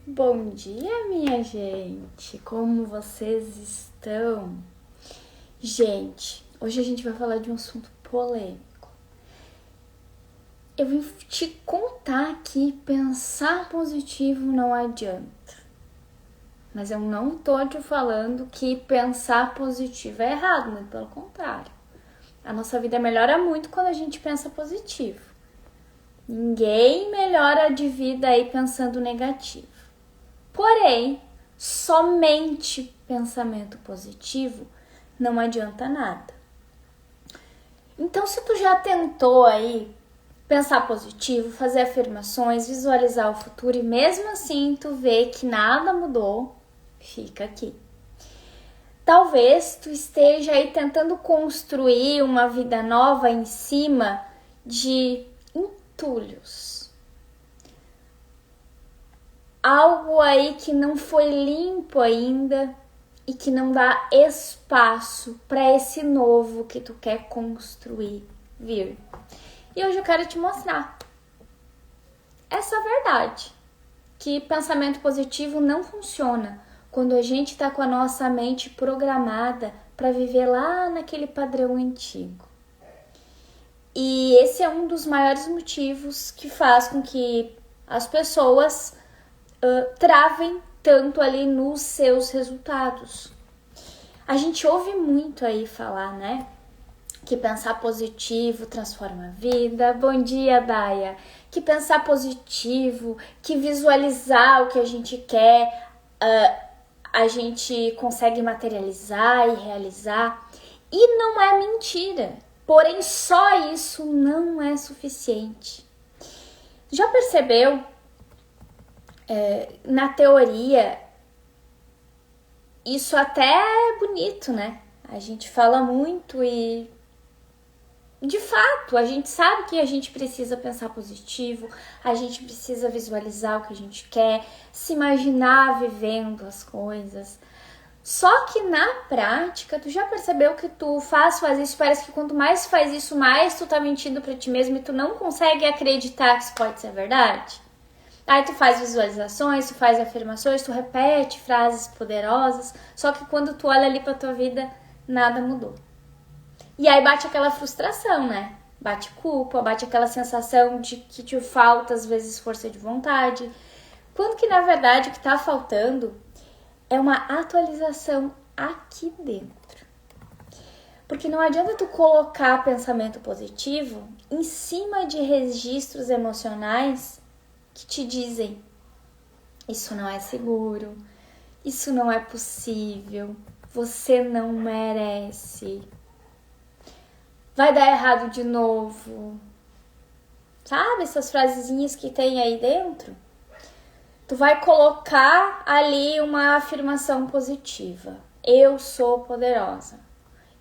Bom dia, minha gente! Como vocês estão? Gente, hoje a gente vai falar de um assunto polêmico. Eu vim te contar que pensar positivo não adianta. Mas eu não tô te falando que pensar positivo é errado, muito pelo contrário. A nossa vida melhora muito quando a gente pensa positivo. Ninguém melhora de vida aí pensando negativo. Porém, somente pensamento positivo não adianta nada. Então, se tu já tentou aí pensar positivo, fazer afirmações, visualizar o futuro e mesmo assim tu vê que nada mudou, fica aqui. Talvez tu esteja aí tentando construir uma vida nova em cima de entulhos. Algo aí que não foi limpo ainda e que não dá espaço para esse novo que tu quer construir vir. E hoje eu quero te mostrar essa verdade, que pensamento positivo não funciona quando a gente está com a nossa mente programada para viver lá naquele padrão antigo. E esse é um dos maiores motivos que faz com que as pessoas travem tanto ali nos seus resultados. A gente ouve muito aí falar, né? Que pensar positivo transforma a vida. Bom dia, Daia. Que pensar positivo, que visualizar o que a gente quer, a gente consegue materializar e realizar. E não é mentira. Porém, só isso não é suficiente. Já percebeu? Na teoria, isso até é bonito, né? A gente fala muito e, de fato, a gente sabe que a gente precisa pensar positivo, a gente precisa visualizar o que a gente quer, se imaginar vivendo as coisas. Só que na prática, tu já percebeu que tu faz isso, parece que quanto mais faz isso, mais tu tá mentindo pra ti mesmo e tu não consegue acreditar que isso pode ser verdade? Aí tu faz visualizações, tu faz afirmações, tu repete frases poderosas, só que quando tu olha ali pra tua vida, nada mudou. E aí bate aquela frustração, né? Bate culpa, bate aquela sensação de que te falta às vezes força de vontade. Quando que na verdade o que tá faltando é uma atualização aqui dentro. Porque não adianta tu colocar pensamento positivo em cima de registros emocionais que te dizem: isso não é seguro, isso não é possível, você não merece, vai dar errado de novo. Sabe essas frasezinhas que tem aí dentro? Tu vai colocar ali uma afirmação positiva: eu sou poderosa,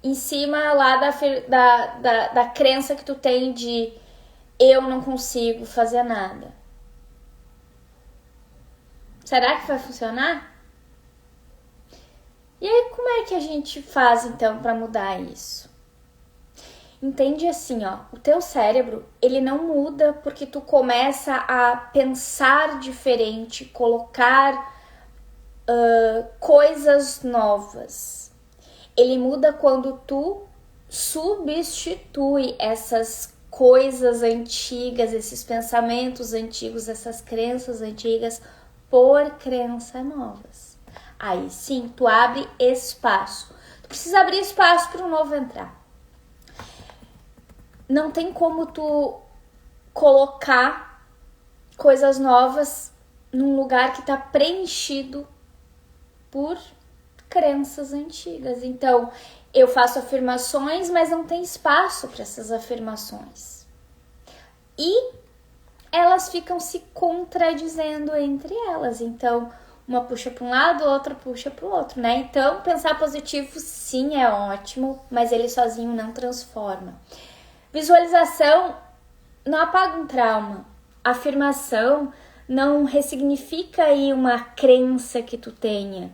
em cima lá da crença que tu tem de eu não consigo fazer nada. Será que vai funcionar? E aí, como é que a gente faz, então, para mudar isso? Entende assim, ó, o teu cérebro, ele não muda porque tu começa a pensar diferente, colocar coisas novas. Ele muda quando tu substitui essas coisas antigas, esses pensamentos antigos, essas crenças antigas por crenças novas. Aí sim, tu abre espaço. Tu precisa abrir espaço para o novo entrar. Não tem como tu colocar coisas novas num lugar que tá preenchido por crenças antigas. Então, eu faço afirmações, mas não tem espaço para essas afirmações. E elas ficam se contradizendo entre elas. Então, uma puxa para um lado, outra puxa para o outro, né? Então, pensar positivo sim é ótimo, mas ele sozinho não transforma. Visualização não apaga um trauma. Afirmação não ressignifica aí uma crença que tu tenha.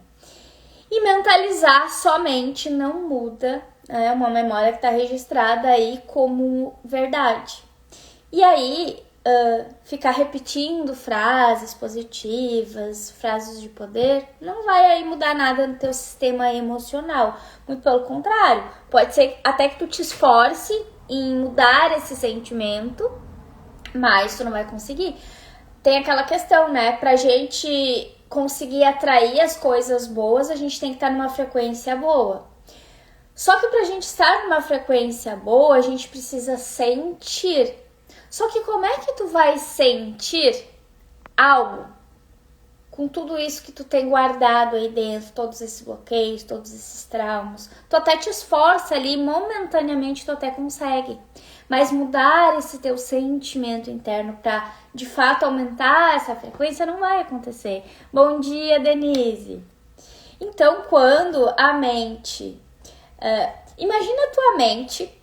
E mentalizar somente não muda, é uma memória que está registrada aí como verdade. E aí, ficar repetindo frases positivas, frases de poder, não vai aí mudar nada no teu sistema emocional. Muito pelo contrário, pode ser até que tu te esforce em mudar esse sentimento, mas tu não vai conseguir. Tem aquela questão, né? Pra gente conseguir atrair as coisas boas, a gente tem que estar numa frequência boa. Só que pra gente estar numa frequência boa, a gente precisa sentir. Só que como é que tu vai sentir algo com tudo isso que tu tem guardado aí dentro, todos esses bloqueios, todos esses traumas? Tu até te esforça ali, momentaneamente tu até consegue. Mas mudar esse teu sentimento interno para, de fato, aumentar essa frequência não vai acontecer. Bom dia, Denise! Então, quando a mente... imagina a tua mente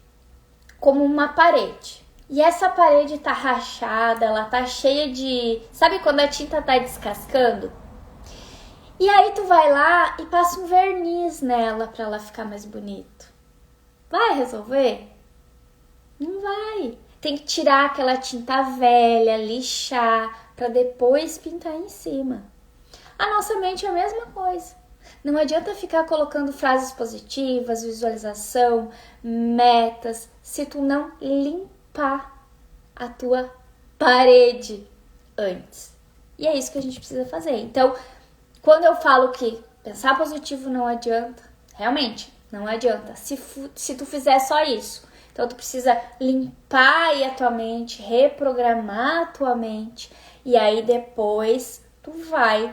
como uma parede. E essa parede tá rachada, ela tá cheia de... Sabe quando a tinta tá descascando? E aí tu vai lá e passa um verniz nela para ela ficar mais bonito. Vai resolver? Não vai. Tem que tirar aquela tinta velha, lixar, para depois pintar em cima. A nossa mente é a mesma coisa. Não adianta ficar colocando frases positivas, visualização, metas, se tu não limpar a tua parede antes. E é isso que a gente precisa fazer. Então, quando eu falo que pensar positivo não adianta, realmente não adianta. Se tu fizer só isso. Então, tu precisa limpar aí a tua mente, reprogramar a tua mente. E aí, depois, tu vai,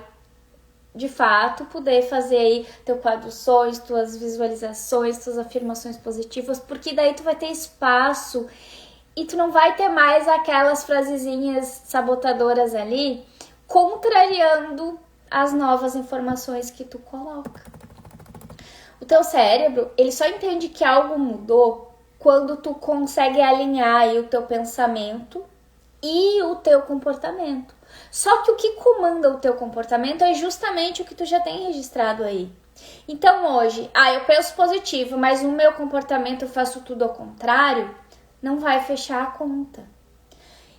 de fato, poder fazer aí teu quadro dos sonhos, tuas visualizações, tuas afirmações positivas. Porque daí tu vai ter espaço e tu não vai ter mais aquelas frasezinhas sabotadoras ali, contrariando as novas informações que tu coloca. O teu cérebro, ele só entende que algo mudou quando tu consegue alinhar aí o teu pensamento e o teu comportamento. Só que o que comanda o teu comportamento é justamente o que tu já tem registrado aí. Então hoje, eu penso positivo, mas no meu comportamento eu faço tudo ao contrário, não vai fechar a conta.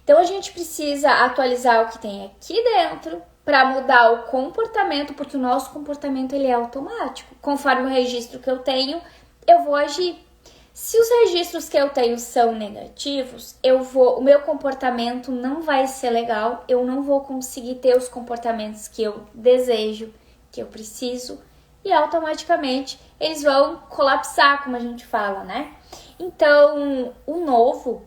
Então a gente precisa atualizar o que tem aqui dentro para mudar o comportamento, porque o nosso comportamento ele é automático. Conforme o registro que eu tenho, eu vou agir. Se os registros que eu tenho são negativos, o meu comportamento não vai ser legal, eu não vou conseguir ter os comportamentos que eu desejo, que eu preciso, e automaticamente eles vão colapsar, como a gente fala, né? Então, o novo,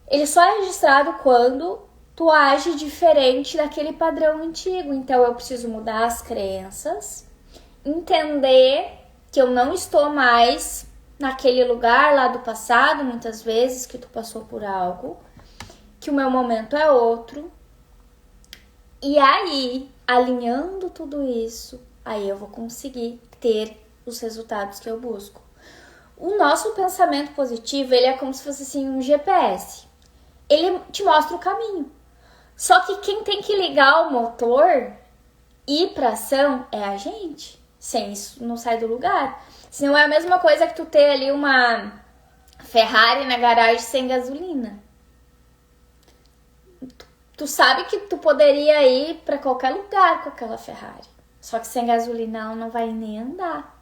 ele só é registrado quando tu age diferente daquele padrão antigo. Então, eu preciso mudar as crenças, entender que eu não estou mais naquele lugar lá do passado, muitas vezes, que tu passou por algo, que o meu momento é outro. E aí, alinhando tudo isso, aí eu vou conseguir ter os resultados que eu busco. O nosso pensamento positivo, ele é como se fosse assim um GPS. Ele te mostra o caminho. Só que quem tem que ligar o motor e ir pra ação é a gente. Sem isso, não sai do lugar. Se não é a mesma coisa que tu ter ali uma Ferrari na garagem sem gasolina. Tu sabe que tu poderia ir para qualquer lugar com aquela Ferrari. Só que sem gasolina ela não vai nem andar.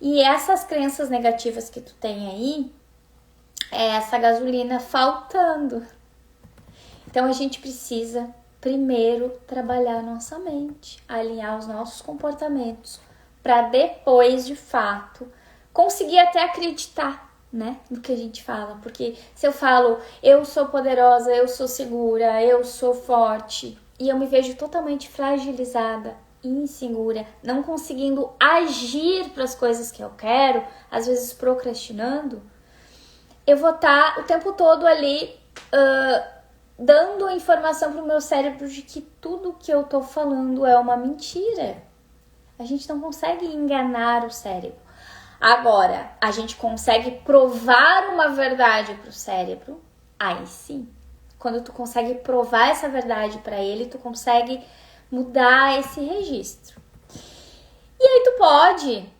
E essas crenças negativas que tu tem aí, é essa gasolina faltando. Então a gente precisa primeiro trabalhar a nossa mente, alinhar os nossos comportamentos, para depois, de fato, conseguir até acreditar, né, no que a gente fala. Porque se eu falo, eu sou poderosa, eu sou segura, eu sou forte, e eu me vejo totalmente fragilizada, insegura, não conseguindo agir para as coisas que eu quero, às vezes procrastinando, eu vou estar o tempo todo ali dando informação para o meu cérebro de que tudo que eu tô falando é uma mentira. A gente não consegue enganar o cérebro. Agora, a gente consegue provar uma verdade para o cérebro. Aí sim. Quando tu consegue provar essa verdade para ele, tu consegue mudar esse registro. E aí tu pode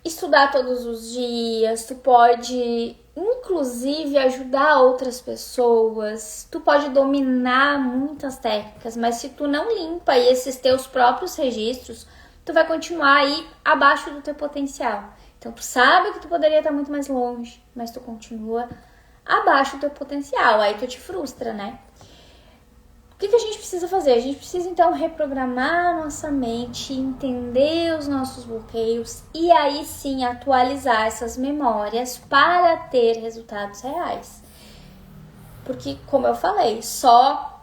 estudar todos os dias, tu pode inclusive ajudar outras pessoas. Tu pode dominar muitas técnicas, mas se tu não limpa esses teus próprios registros, tu vai continuar aí abaixo do teu potencial. Então tu sabe que tu poderia estar muito mais longe, mas tu continua abaixo do teu potencial. Aí tu te frustra, né? O que a gente precisa fazer? A gente precisa então reprogramar a nossa mente, entender os nossos bloqueios e aí sim atualizar essas memórias para ter resultados reais. Porque, como eu falei, só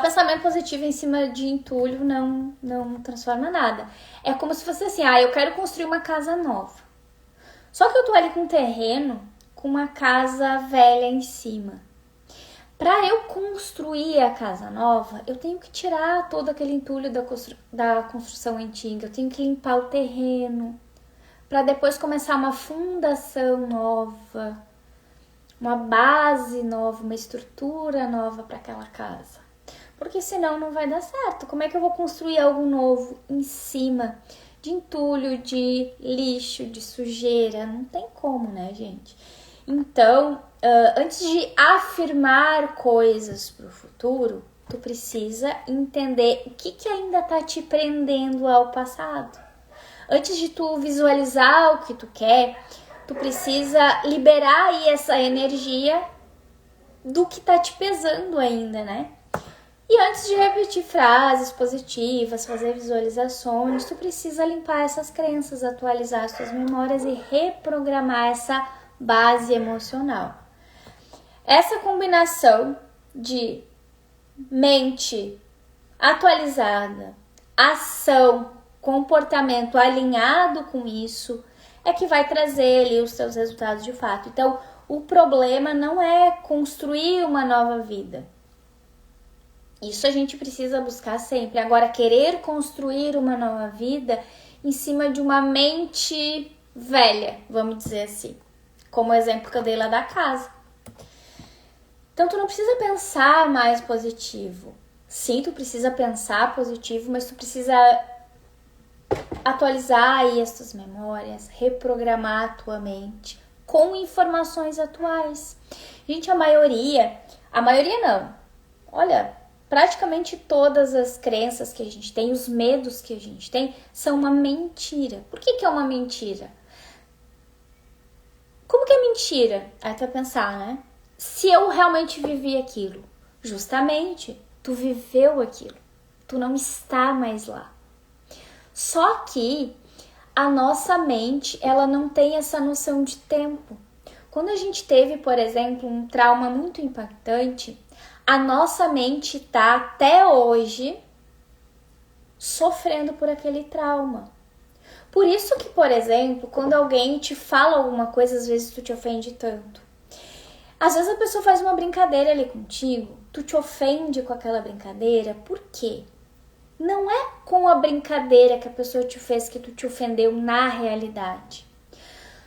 pensamento positivo em cima de entulho não transforma nada. É como se fosse assim, eu quero construir uma casa nova. Só que eu tô ali com um terreno com uma casa velha em cima. Para eu construir a casa nova, eu tenho que tirar todo aquele entulho da construção antiga, eu tenho que limpar o terreno, para depois começar uma fundação nova, uma base nova, uma estrutura nova para aquela casa. Porque senão não vai dar certo. Como é que eu vou construir algo novo em cima de entulho, de lixo, de sujeira? Não tem como, né, gente? Então, antes de afirmar coisas para o futuro, tu precisa entender o que ainda está te prendendo ao passado. Antes de tu visualizar o que tu quer, tu precisa liberar aí essa energia do que tá te pesando ainda, né? E antes de repetir frases positivas, fazer visualizações, tu precisa limpar essas crenças, atualizar as tuas memórias e reprogramar essa base emocional. Essa combinação de mente atualizada, ação, comportamento alinhado com isso é que vai trazer ali os seus resultados de fato. Então, o problema não é construir uma nova vida. Isso a gente precisa buscar sempre. Agora, querer construir uma nova vida em cima de uma mente velha, vamos dizer assim. Como o exemplo que eu dei lá da casa. Então, tu não precisa pensar mais positivo. Sim, tu precisa pensar positivo, mas tu precisa atualizar aí as tuas memórias, reprogramar a tua mente com informações atuais. Gente, a maioria não. Olha, praticamente todas as crenças que a gente tem, os medos que a gente tem, são uma mentira. Por que é uma mentira? Como que é mentira? Aí tu vai pensar, né? Se eu realmente vivi aquilo, justamente, tu viveu aquilo. Tu não está mais lá. Só que a nossa mente, ela não tem essa noção de tempo. Quando a gente teve, por exemplo, um trauma muito impactante, a nossa mente tá até hoje sofrendo por aquele trauma. Por isso que, por exemplo, quando alguém te fala alguma coisa, às vezes tu te ofende tanto. Às vezes a pessoa faz uma brincadeira ali contigo, tu te ofende com aquela brincadeira, por quê? Não é com a brincadeira que a pessoa te fez que tu te ofendeu na realidade.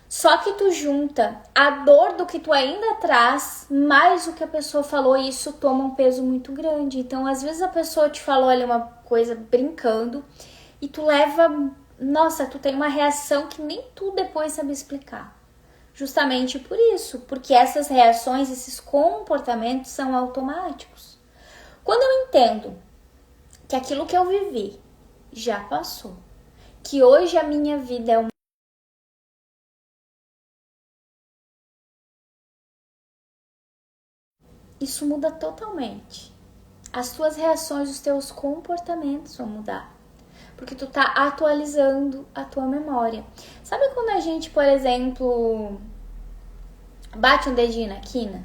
Só que tu junta a dor do que tu ainda traz, mais o que a pessoa falou, e isso toma um peso muito grande. Então, às vezes a pessoa te falou ali uma coisa brincando e tu leva... Nossa, tu tem uma reação que nem tu depois sabe explicar. Justamente por isso, porque essas reações, esses comportamentos são automáticos. Quando eu entendo que aquilo que eu vivi já passou, que hoje a minha vida é uma... Isso muda totalmente. As tuas reações, os teus comportamentos vão mudar. Porque tu tá atualizando a tua memória. Sabe quando a gente, por exemplo, bate um dedinho na quina?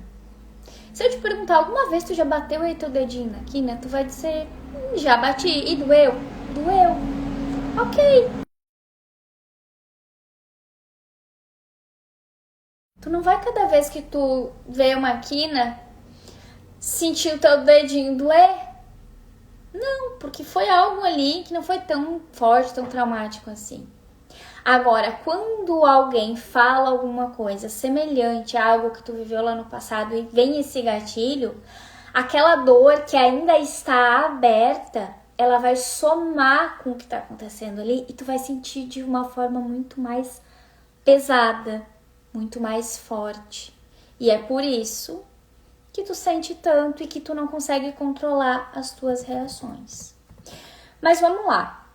Se eu te perguntar, alguma vez tu já bateu aí teu dedinho na quina? Tu vai dizer, já bati. E doeu? Doeu. Ok. Tu não vai cada vez que tu vê uma quina sentir o teu dedinho doer? Não, porque foi algo ali que não foi tão forte, tão traumático assim. Agora, quando alguém fala alguma coisa semelhante a algo que tu viveu lá no passado e vem esse gatilho, aquela dor que ainda está aberta, ela vai somar com o que está acontecendo ali e tu vai sentir de uma forma muito mais pesada. muito mais forte. E é por isso que tu sente tanto e que tu não consegue controlar as tuas reações. Mas vamos lá.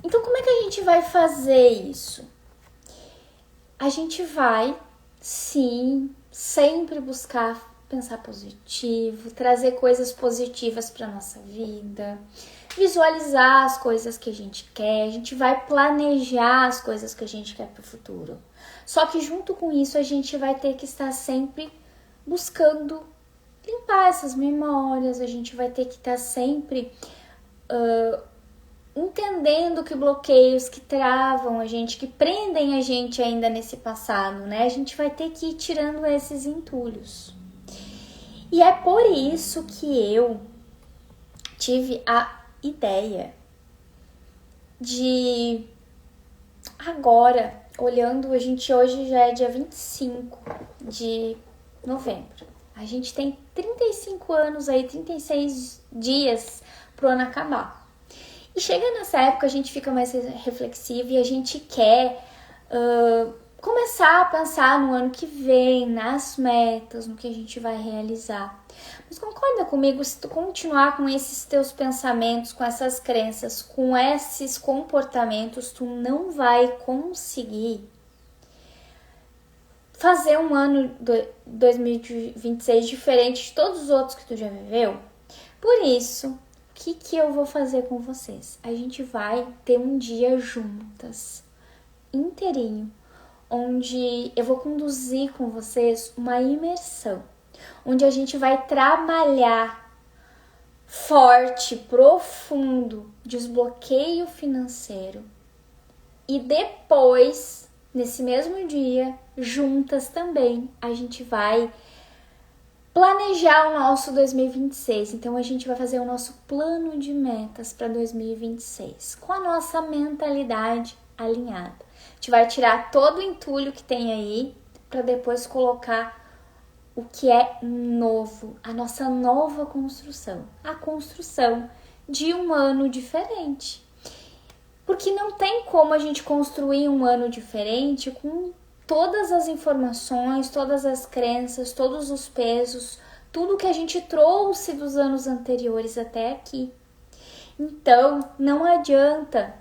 Então, como é que a gente vai fazer isso? A gente vai, sim, sempre buscar pensar positivo, trazer coisas positivas para nossa vida, visualizar as coisas que a gente quer, a gente vai planejar as coisas que a gente quer para o futuro. Só que junto com isso a gente vai ter que estar sempre buscando limpar essas memórias, a gente vai ter que estar sempre entendendo que bloqueios que travam a gente, que prendem a gente ainda nesse passado, né? A gente vai ter que ir tirando esses entulhos. E é por isso que eu tive a ideia de agora, olhando, a gente hoje já é dia 25 de novembro. A gente tem 35 anos aí, 36 dias pro ano acabar. E chega nessa época, a gente fica mais reflexivo e a gente quer começar a pensar no ano que vem, nas metas, no que a gente vai realizar. Mas concorda comigo, se tu continuar com esses teus pensamentos, com essas crenças, com esses comportamentos, tu não vai conseguir fazer um ano 2026 diferente de todos os outros que tu já viveu. Por isso, o que eu vou fazer com vocês? A gente vai ter um dia juntas, inteirinho, onde eu vou conduzir com vocês uma imersão, onde a gente vai trabalhar forte, profundo, desbloqueio financeiro. E depois, nesse mesmo dia, juntas também, a gente vai planejar o nosso 2026. Então, a gente vai fazer o nosso plano de metas para 2026, com a nossa mentalidade alinhada. A gente vai tirar todo o entulho que tem aí para depois colocar o que é novo, a nossa nova construção, a construção de um ano diferente. Porque não tem como a gente construir um ano diferente com todas as informações, todas as crenças, todos os pesos, tudo que a gente trouxe dos anos anteriores até aqui. Então, não adianta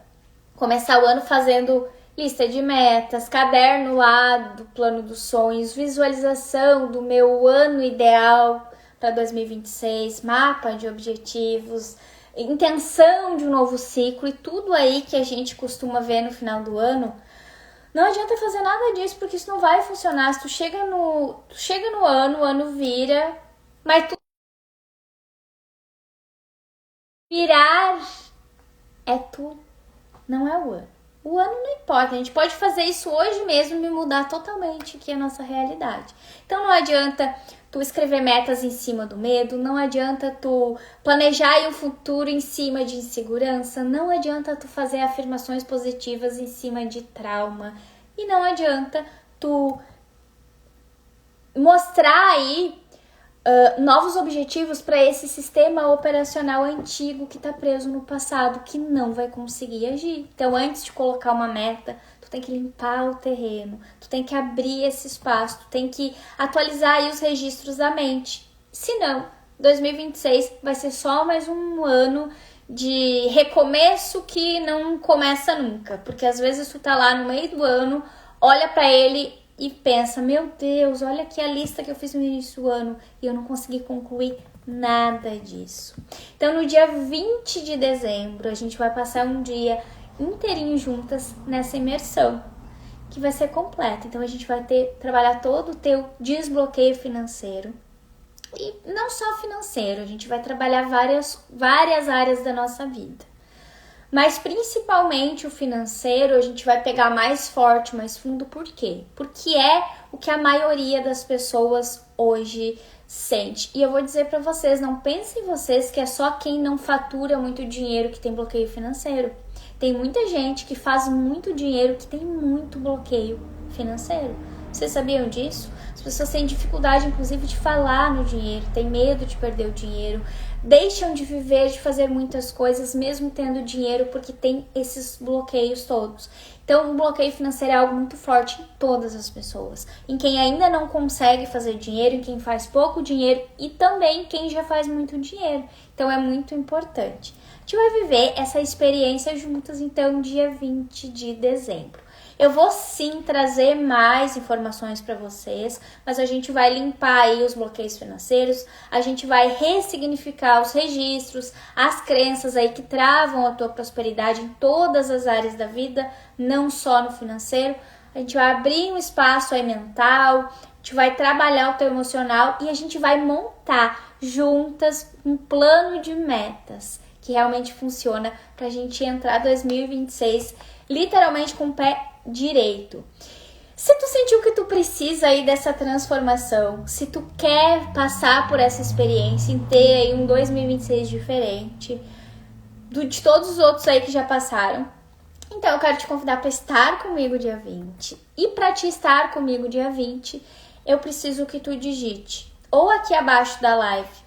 começar o ano fazendo lista de metas, caderno lá do plano dos sonhos, visualização do meu ano ideal para 2026, mapa de objetivos, intenção de um novo ciclo e tudo aí que a gente costuma ver no final do ano. Não adianta fazer nada disso, porque isso não vai funcionar. Se tu chega no ano, o ano vira, mas tu virar é tu, não é o ano. O ano não importa, a gente pode fazer isso hoje mesmo e mudar totalmente aqui a nossa realidade. Então não adianta tu escrever metas em cima do medo, não adianta tu planejar um futuro em cima de insegurança, não adianta tu fazer afirmações positivas em cima de trauma e não adianta tu mostrar aí novos objetivos para esse sistema operacional antigo que está preso no passado, que não vai conseguir agir. Então, antes de colocar uma meta, tu tem que limpar o terreno, tu tem que abrir esse espaço, tu tem que atualizar aí os registros da mente. Senão, 2026 vai ser só mais um ano de recomeço que não começa nunca. Porque às vezes tu tá lá no meio do ano, olha para ele e pensa, meu Deus, olha aqui a lista que eu fiz no início do ano e eu não consegui concluir nada disso. Então, no dia 20 de dezembro, a gente vai passar um dia inteirinho juntas nessa imersão, que vai ser completa. Então, a gente vai trabalhar todo o teu desbloqueio financeiro. E não só financeiro, a gente vai trabalhar várias áreas da nossa vida. Mas principalmente o financeiro, a gente vai pegar mais forte, mais fundo, por quê? Porque é o que a maioria das pessoas hoje sente. E eu vou dizer para vocês, não pensem vocês que é só quem não fatura muito dinheiro que tem bloqueio financeiro. Tem muita gente que faz muito dinheiro que tem muito bloqueio financeiro. Vocês sabiam disso? As pessoas têm dificuldade, inclusive, de falar no dinheiro, tem medo de perder o dinheiro, deixam de viver, de fazer muitas coisas, mesmo tendo dinheiro, porque tem esses bloqueios todos. Então, o bloqueio financeiro é algo muito forte em todas as pessoas. Em quem ainda não consegue fazer dinheiro, em quem faz pouco dinheiro e também quem já faz muito dinheiro. Então, é muito importante. A gente vai viver essa experiência juntas, então, dia 20 de dezembro. Eu vou sim trazer mais informações para vocês, mas a gente vai limpar aí os bloqueios financeiros, a gente vai ressignificar os registros, as crenças aí que travam a tua prosperidade em todas as áreas da vida, não só no financeiro. A gente vai abrir um espaço aí mental, a gente vai trabalhar o teu emocional e a gente vai montar juntas um plano de metas que realmente funciona para a gente entrar 2026 literalmente com o pé direito. Se tu sentiu que tu precisa aí dessa transformação, se tu quer passar por essa experiência em ter aí um 2026 diferente de todos os outros aí que já passaram, então eu quero te convidar para estar comigo dia 20. E para te estar comigo dia 20, eu preciso que tu digite ou aqui abaixo da live,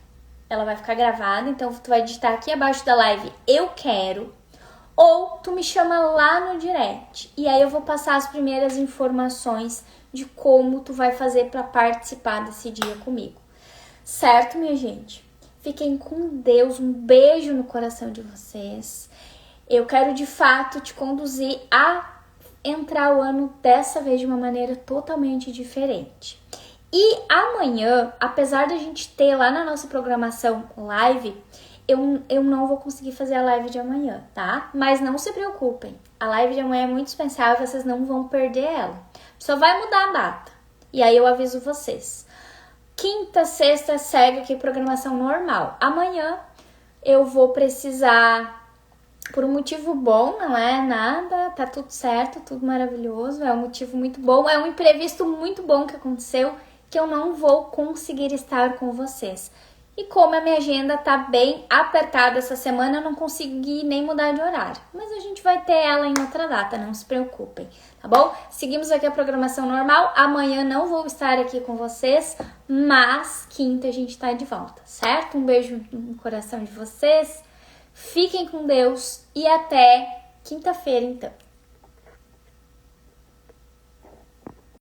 ela vai ficar gravada, então tu vai digitar aqui abaixo da live eu quero, ou tu me chama lá no direct e aí eu vou passar as primeiras informações de como tu vai fazer para participar desse dia comigo. Certo, minha gente? Fiquem com Deus, um beijo no coração de vocês. Eu quero de fato te conduzir a entrar o ano dessa vez de uma maneira totalmente diferente. E amanhã, apesar da gente ter lá na nossa programação live, eu não vou conseguir fazer a live de amanhã, tá? Mas não se preocupem, a live de amanhã é muito especial e vocês não vão perder ela. Só vai mudar a data, e aí eu aviso vocês. Quinta, sexta, segue aqui programação normal. Amanhã eu vou precisar, por um motivo bom, não é nada, tá tudo certo, tudo maravilhoso, é um motivo muito bom, é um imprevisto muito bom que aconteceu, que eu não vou conseguir estar com vocês. E como a minha agenda tá bem apertada essa semana, eu não consegui nem mudar de horário. Mas a gente vai ter ela em outra data, não se preocupem, tá bom? Seguimos aqui a programação normal. Amanhã não vou estar aqui com vocês, mas quinta a gente tá de volta, certo? Um beijo no coração de vocês. Fiquem com Deus e até quinta-feira, então.